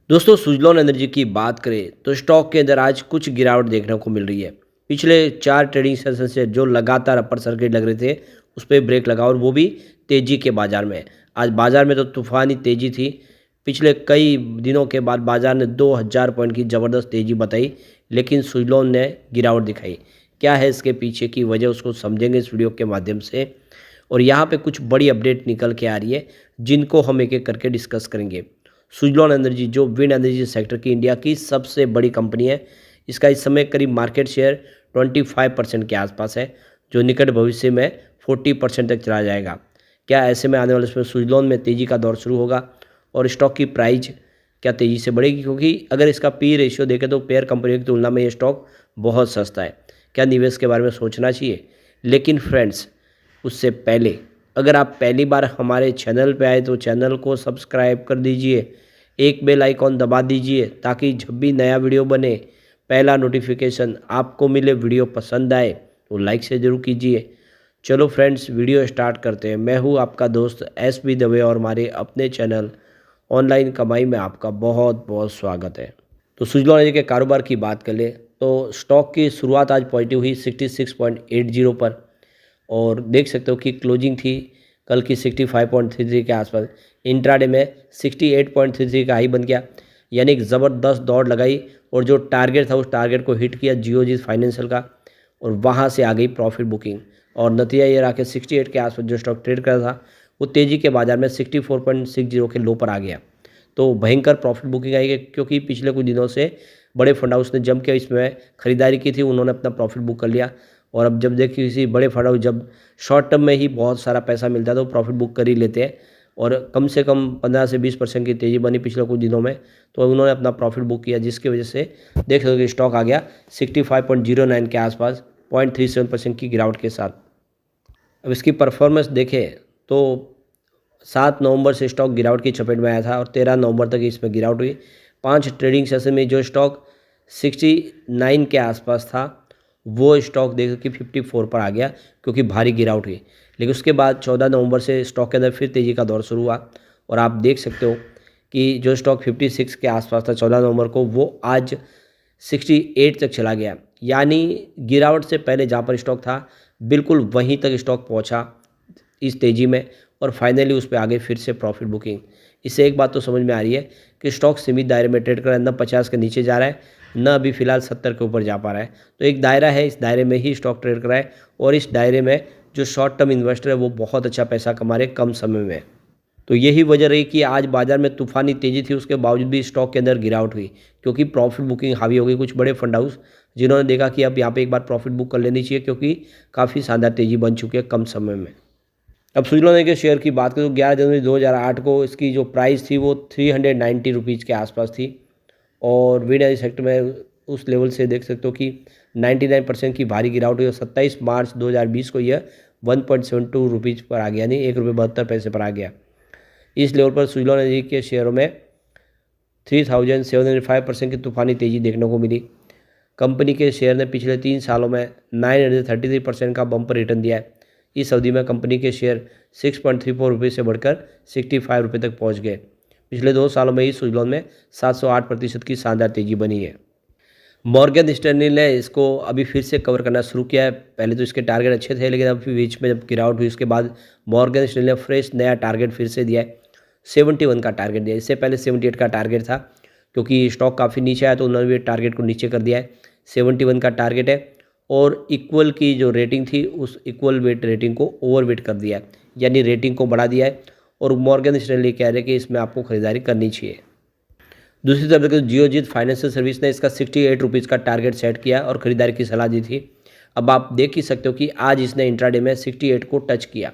दोस्तों सुजलॉन एनर्जी की बात करें तो स्टॉक के अंदर आज कुछ गिरावट देखने को मिल रही है। पिछले 4 ट्रेडिंग सेशन से जो लगातार अपर सर्किट लग रहे थे उस पे ब्रेक लगा और वो भी तेज़ी के बाज़ार में। आज बाज़ार में तो तूफ़ानी तेज़ी थी। पिछले कई दिनों के बाद बाज़ार ने 2000 पॉइंट की ज़बरदस्त तेज़ी बताई, लेकिन सुजलॉन ने गिरावट दिखाई। क्या है इसके पीछे की वजह, उसको समझेंगे इस वीडियो के माध्यम से। और यहाँ पे कुछ बड़ी अपडेट निकल के आ रही है जिनको हम एक एक करके डिस्कस करेंगे। सुजलॉन एनर्जी जो विंड एनर्जी सेक्टर की इंडिया की सबसे बड़ी कंपनी है। इसका इस समय करीब मार्केट शेयर 25% के आसपास है, जो निकट भविष्य में 40% तक चला जाएगा। क्या ऐसे में आने वाले समय सुजलॉन में तेज़ी का दौर शुरू होगा और स्टॉक की प्राइस क्या तेज़ी से बढ़ेगी? क्योंकि अगर इसका पी रेशियो देखें तो पेयर कंपनियों की तुलना में ये स्टॉक बहुत सस्ता है। क्या निवेश के बारे में सोचना चाहिए? लेकिन फ्रेंड्स, उससे पहले अगर आप पहली बार हमारे चैनल पे आए तो चैनल को सब्सक्राइब कर दीजिए, एक बेल आइकॉन दबा दीजिए ताकि जब भी नया वीडियो बने पहला नोटिफिकेशन आपको मिले। वीडियो पसंद आए तो लाइक से ज़रूर कीजिए। चलो फ्रेंड्स, वीडियो स्टार्ट करते हैं। मैं हूँ आपका दोस्त एस बी दवे और हमारे अपने चैनल ऑनलाइन कमाई में आपका बहुत बहुत स्वागत है। तो सुजलॉन एनर्जी के कारोबार की बात कर ले तो स्टॉक की शुरुआत आज पॉजिटिव हुई 66.80 पर, और देख सकते हो कि क्लोजिंग थी कल की 65.33 के आसपास। इंट्राडे में 68.33 का हाई बन गया, यानी एक ज़बरदस्त दौड़ लगाई और जो टारगेट था उस टारगेट को हिट किया जियोजीत फाइनेंशियल का, और वहाँ से आ गई प्रॉफिट बुकिंग। और नतीजा ये रहा कि 68 के आसपास जो स्टॉक ट्रेड कर रहा था वो तेज़ी के बाजार में 64.60 के लो पर आ गया। तो भयंकर प्रॉफिट बुकिंग आई है, क्योंकि पिछले कुछ दिनों से बड़े फंड हाउस ने जम के इसमें खरीदारी की थी, उन्होंने अपना प्रॉफिट बुक कर लिया। और अब जब देखिए किसी बड़े फंड हाउस जब शॉर्ट टर्म में ही बहुत सारा पैसा मिलता है तो प्रॉफिट बुक कर ही लेते हैं, और कम से कम 15 से 20% की तेज़ी बनी पिछले कुछ दिनों में, तो उन्होंने अपना प्रॉफिट बुक किया, जिसकी वजह से देख सकते हो कि स्टॉक आ गया 65.09 के आसपास 0.37% की गिरावट के साथ। अब इसकी परफॉर्मेंस देखें तो 7 नवंबर से स्टॉक गिरावट की चपेट में आया था और 13 नवंबर तक इसमें गिरावट हुई। 5 ट्रेडिंग सेशन में जो स्टॉक 69 के आसपास था वो स्टॉक देखो कि 54 पर आ गया, क्योंकि भारी गिरावट हुई। लेकिन उसके बाद 14 नवंबर से स्टॉक के अंदर फिर तेज़ी का दौर शुरू हुआ, और आप देख सकते हो कि जो स्टॉक 56 के आसपास था 14 नवंबर को, वो आज 68 तक चला गया। यानी गिरावट से पहले जहाँ पर स्टॉक था बिल्कुल वहीं तक स्टॉक पहुँचा इस तेज़ी में, और फाइनली उस पे आगे फिर से प्रॉफिट बुकिंग। इससे एक बात तो समझ में आ रही है कि स्टॉक सीमित दायरे में ट्रेड कर रहा है, न 50 के नीचे जा रहा है, न अभी फिलहाल 70 के ऊपर जा पा रहा है। तो एक दायरा है, इस दायरे में ही स्टॉक ट्रेड कर रहा है, और इस दायरे में जो शॉर्ट टर्म इन्वेस्टर है वो बहुत अच्छा पैसा कमा रहे कम समय में। तो यही वजह रही कि आज बाजार में तूफानी तेज़ी थी, उसके बावजूद भी स्टॉक के अंदर गिरावट हुई, क्योंकि प्रॉफिट बुकिंग हावी हो गई। कुछ बड़े फंड हाउस जिन्होंने देखा कि अब यहाँ पे एक बार प्रॉफिट बुक कर लेनी चाहिए, क्योंकि काफ़ी शानदार तेज़ी बन चुकी है कम समय में। अब सुजलॉन के शेयर की बात करें तो 11 जनवरी 2008 को इसकी जो प्राइस थी वो 390 रुपीज़ के आसपास थी, और विंड एनर्जी सेक्टर में उस लेवल से देख सकते हो कि 99% की भारी गिरावट हुई, और 27 मार्च 2020 को यह 1.72 रुपीज़ पर आ गया, यानी ₹1.72 पर आ गया। इस लेवल पर सुजलॉन एनर्जी के शेयरों में 3705% की तूफानी तेज़ी देखने को मिली। कंपनी के शेयर ने पिछले 3 सालों में 933% का बम्पर रिटर्न दिया है। इस अवधि में कंपनी के शेयर 6.34 रुपये से बढ़कर 65 रुपये तक पहुंच गए। पिछले 2 सालों में ही सुजलॉन में 708% की शानदार तेज़ी बनी है। मॉर्गन स्टैनली ने इसको अभी फिर से कवर करना शुरू किया है। पहले तो इसके टारगेट अच्छे थे, लेकिन अब बीच में जब गिरावट हुई उसके बाद मॉर्गन स्टैनली ने फ्रेश नया टारगेट फिर से दिया है, 71 का टारगेट दिया। इससे पहले 78 का टारगेट था, क्योंकि स्टॉक काफ़ी नीचे आया तो उन्होंने भी टारगेट को नीचे कर दिया है। 71 का टारगेट है, और इक्वल की जो रेटिंग थी उस इक्वल वेट रेटिंग को ओवर वेट कर दिया है, यानी रेटिंग को बढ़ा दिया है, और मॉर्गन स्टैनली कह रहे हैं कि इसमें आपको खरीदारी करनी चाहिए। दूसरी तरफ देखो जियोजीत फाइनेंशियल सर्विस ने इसका 68 रुपीज़ का टारगेट सेट किया और खरीदारी की सलाह दी थी। अब आप देख ही सकते हो कि आज इसने इंट्राडे में 68 को टच किया,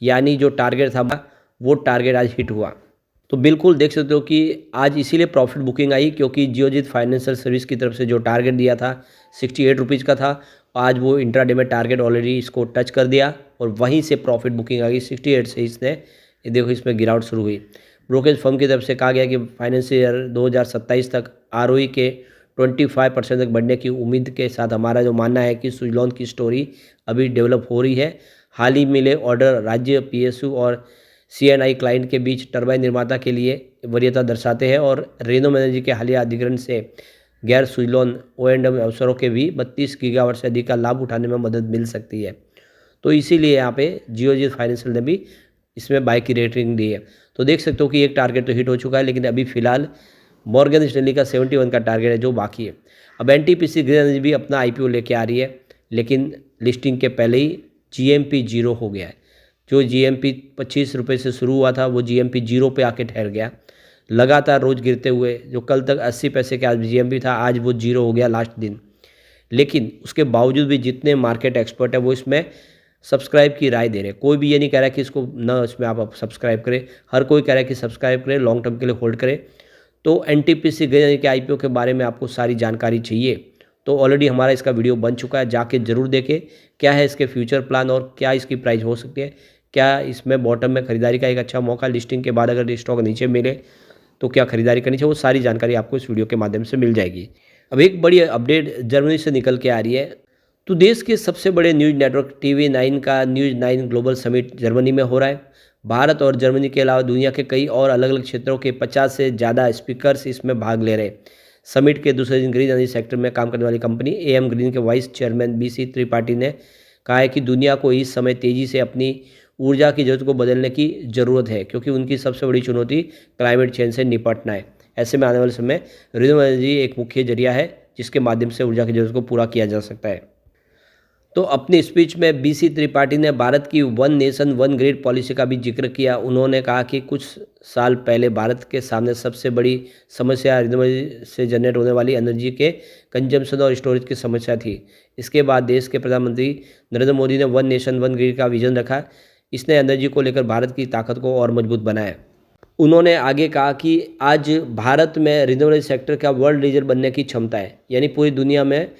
यानी जो टारगेट था वो टारगेट आज हिट हुआ। तो बिल्कुल देख सकते हो कि आज इसीलिए प्रॉफिट बुकिंग आई, क्योंकि जियोजीत फाइनेंशियल सर्विस की तरफ से जो टारगेट दिया था 68 रुपीज़ का था, आज वो इंट्राडे में टारगेट ऑलरेडी इसको टच कर दिया, और वहीं से प्रॉफिट बुकिंग आ गई 68 से। इसने ये देखो इसमें गिरावट शुरू हुई। ब्रोकेज फर्म की तरफ से कहा गया कि फाइनेंशियल ईयर 2027 तक आरओई के 25% तक बढ़ने की उम्मीद के साथ हमारा जो मानना है कि सुजलॉन की स्टोरी अभी डेवलप हो रही है। हाल ही मिले ऑर्डर राज्य पीएसयू और CNI क्लाइंट के बीच टरबाइन निर्माता के लिए वरीयता दर्शाते हैं और रेनोम एनर्जी के हालिया अधिग्रहण से गैर सुइलोन O&M अवसरों के भी 32 गीगावाट से अधिक का लाभ उठाने में मदद मिल सकती है। तो इसीलिए यहाँ पे जियोजी फाइनेंशियल ने भी इसमें बाय की रेटिंग दी है। तो देख सकते हो कि एक टारगेट तो हिट हो चुका है, लेकिन अभी फिलहाल मॉर्गन स्टैनली का 71 का टारगेट है जो बाकी है। अब NTPC ग्रीन एनर्जी भी अपना IPO लेके आ रही है, लेकिन लिस्टिंग के पहले ही GMP 0 हो गया है। जो GMP 25 रुपये से शुरू हुआ था वो GMP 0 पे आके ठहर गया, लगातार रोज गिरते हुए। जो कल तक 80 पैसे के आज GMP था, आज वो 0 हो गया लास्ट दिन। लेकिन उसके बावजूद भी जितने मार्केट एक्सपर्ट है वो इसमें सब्सक्राइब की राय दे रहे हैं। कोई भी ये नहीं कह रहा कि इसको ना इसमें आप सब्सक्राइब करें, हर कोई कह रहा है कि सब्सक्राइब करें, लॉन्ग टर्म के लिए होल्ड करें। तो NTPC ग्रीन के IPO के बारे में आपको सारी जानकारी चाहिए तो ऑलरेडी हमारा इसका वीडियो बन चुका है, जाके ज़रूर देखें क्या है इसके फ्यूचर प्लान और क्या इसकी प्राइस हो सकती है, क्या इसमें बॉटम में खरीदारी का एक अच्छा मौका, लिस्टिंग के बाद अगर स्टॉक नीचे मिले तो क्या खरीदारी करनी चाहिए, वो सारी जानकारी आपको इस वीडियो के माध्यम से मिल जाएगी। अब एक बड़ी अपडेट जर्मनी से निकल के आ रही है। तो देश के सबसे बड़े न्यूज़ नेटवर्क TV9 का न्यूज़ 9 ग्लोबल समिट जर्मनी में हो रहा है। भारत और जर्मनी के अलावा दुनिया के कई और अलग अलग क्षेत्रों के 50 से ज़्यादा स्पीकर्स इसमें भाग ले रहे हैं। समिट के दूसरे दिन ग्रीन एनर्जी सेक्टर में काम करने वाली कंपनी AM ग्रीन के वाइस चेयरमैन BC त्रिपाठी ने कहा है कि दुनिया को इस समय तेज़ी से अपनी ऊर्जा की ज़रूरत को बदलने की ज़रूरत है, क्योंकि उनकी सबसे बड़ी चुनौती क्लाइमेट चेंज से निपटना है। ऐसे में आने वाले समय रिन्यूएबल एनर्जी एक मुख्य जरिया है जिसके माध्यम से ऊर्जा की ज़रूरत को पूरा किया जा सकता है। तो अपनी स्पीच में BC त्रिपाठी ने भारत की one nation one grid policy का भी जिक्र किया। उन्होंने कहा कि कुछ साल पहले भारत के सामने सबसे बड़ी समस्या रिन्यूएबल से जनरेट होने वाली एनर्जी के कंजम्पशन और स्टोरेज की समस्या थी। इसके बाद देश के प्रधानमंत्री नरेंद्र मोदी ने वन नेशन वन ग्रिड का विजन रखा। इसने एनर्जी को लेकर भारत की ताकत को और मजबूत बनाया। उन्होंने आगे कहा कि आज भारत में रिन्यूएबल सेक्टर का वर्ल्ड लीडर बनने की क्षमता है, यानी पूरी दुनिया में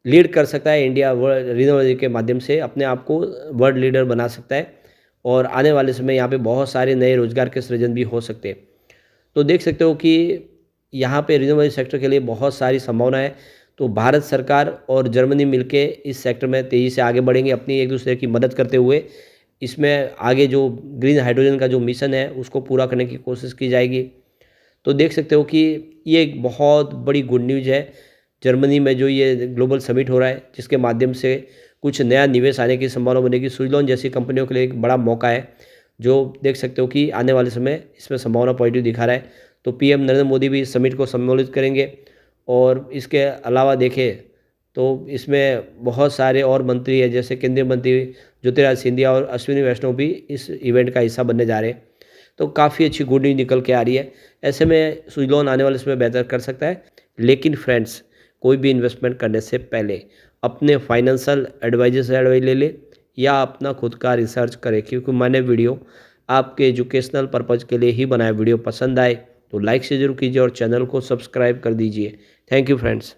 लीड कर सकता है। इंडिया वर्ल्ड रिन्यूएबल के माध्यम से अपने आप को वर्ल्ड लीडर बना सकता है और आने वाले समय यहाँ पे बहुत सारे नए रोजगार के सृजन भी हो सकते हैं। तो देख सकते हो कि यहाँ पे रिन्यूएबल सेक्टर के लिए बहुत सारी संभावना है। तो भारत सरकार और जर्मनी मिलके इस सेक्टर में तेज़ी से आगे बढ़ेंगे, अपनी एक दूसरे की मदद करते हुए। इसमें आगे जो ग्रीन हाइड्रोजन का जो मिशन है उसको पूरा करने की कोशिश की जाएगी। तो देख सकते हो कि ये एक बहुत बड़ी गुड न्यूज़ है जर्मनी में जो ये ग्लोबल समिट हो रहा है, जिसके माध्यम से कुछ नया निवेश आने की संभावना बनेगी। सुइलोन जैसी कंपनियों के लिए एक बड़ा मौका है, जो देख सकते हो कि आने वाले समय इसमें संभावना पॉजिटिव दिखा रहा है। तो PM नरेंद्र मोदी भी इस समिट को सम्मिलित करेंगे और इसके अलावा देखें तो इसमें बहुत सारे और मंत्री हैं, जैसे केंद्रीय मंत्री ज्योतिरादित्य सिंधिया और अश्विनी वैष्णव भी इस इवेंट का हिस्सा बनने जा रहे हैं। तो काफ़ी अच्छी गुड न्यूज़ निकल के आ रही है। ऐसे में सुइलोन आने वाले समय बेहतर कर सकता है। लेकिन फ्रेंड्स, कोई भी इन्वेस्टमेंट करने से पहले अपने फाइनेंशियल एडवाइजर से एडवाइस ले ले या अपना खुद का रिसर्च करें, क्योंकि मैंने वीडियो आपके एजुकेशनल पर्पज़ के लिए ही बनाया। वीडियो पसंद आए तो लाइक से जरूर कीजिए और चैनल को सब्सक्राइब कर दीजिए। Thank you friends.